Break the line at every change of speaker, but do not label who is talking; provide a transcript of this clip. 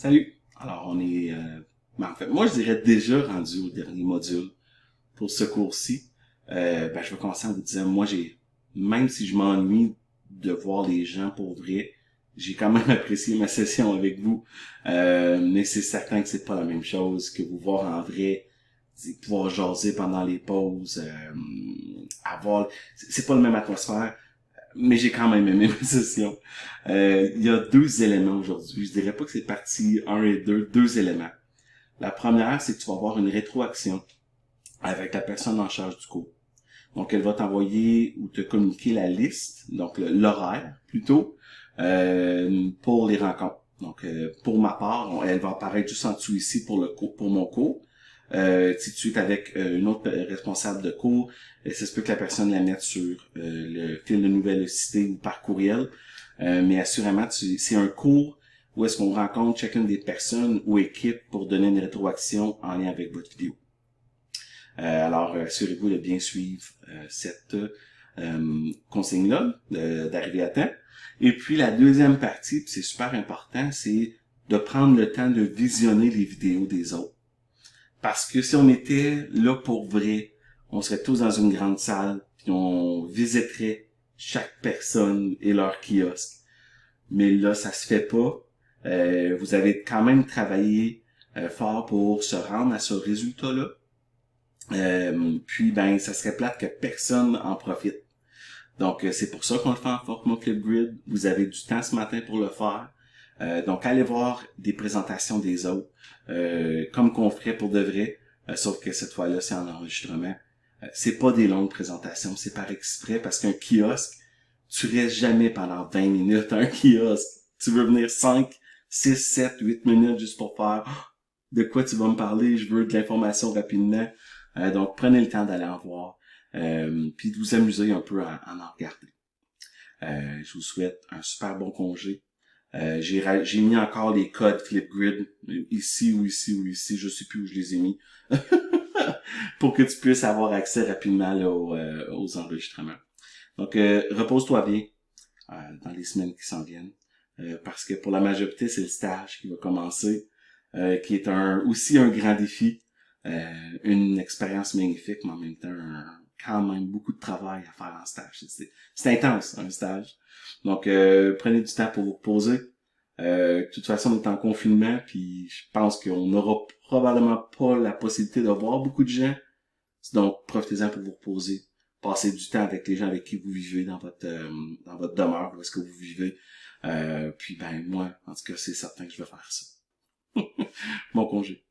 Salut! Alors, on est... en fait, moi, je dirais déjà rendu au dernier module pour ce cours-ci. Je vais commencer en vous disant, moi, même si je m'ennuie de voir les gens pour vrai, j'ai quand même apprécié ma session avec vous. Mais c'est certain que c'est pas la même chose que vous voir en vrai, pouvoir jaser pendant les pauses, c'est pas la même atmosphère. Mais j'ai quand même aimé ma session. Il y a deux éléments aujourd'hui. Je dirais pas que c'est partie un et 2, deux éléments. La première, c'est que tu vas avoir une rétroaction avec la personne en charge du cours. Donc, elle va t'envoyer ou te communiquer la liste, donc l'horaire plutôt, pour les rencontres. Donc, pour ma part, elle va apparaître juste en dessous ici pour le cours, pour mon cours. Si tu es avec une autre responsable de cours, ça se peut que la personne la mette sur le fil de nouvelles cité ou par courriel. Mais assurément, c'est un cours où est-ce qu'on rencontre chacune des personnes ou équipes pour donner une rétroaction en lien avec votre vidéo. Alors, assurez-vous de bien suivre cette consigne-là, d'arriver à temps. Et puis, la deuxième partie, puis c'est super important, c'est de prendre le temps de visionner les vidéos des autres. Parce que si on était là pour vrai, on serait tous dans une grande salle, puis on visiterait chaque personne et leur kiosque. Mais là, ça se fait pas. Vous avez quand même travaillé fort pour se rendre à ce résultat-là. Puis ça serait plate que personne en profite. Donc c'est pour ça qu'on le fait en format Flipgrid. Vous avez du temps ce matin pour le faire. Donc allez voir des présentations des autres, comme qu'on ferait pour de vrai, sauf que cette fois-là c'est en enregistrement. C'est pas des longues présentations, c'est par exprès parce qu'un kiosque, tu restes jamais pendant 20 minutes à un kiosque. Tu veux venir 5, 6, 7, 8 minutes juste pour faire de quoi tu vas me parler, je veux de l'information rapidement. Donc, prenez le temps d'aller en voir, puis de vous amuser un peu à en regarder. Je vous souhaite un super bon congé. J'ai mis encore les codes Flipgrid, ici ou ici ou ici, je sais plus où je les ai mis, pour que tu puisses avoir accès rapidement là, aux enregistrements. Donc, repose-toi bien dans les semaines qui s'en viennent, parce que pour la majorité, c'est le stage qui va commencer, qui est aussi un grand défi. Une expérience magnifique, mais en même temps, quand même beaucoup de travail à faire en stage. C'est intense, un stage. Donc, prenez du temps pour vous reposer. De toute façon, on est en confinement, puis je pense qu'on n'aura probablement pas la possibilité de voir beaucoup de gens. Donc, profitez-en pour vous reposer. Passez du temps avec les gens avec qui vous vivez dans votre demeure, où est-ce que vous vivez. Puis, moi, en tout cas, c'est certain que je vais faire ça. Bon congé.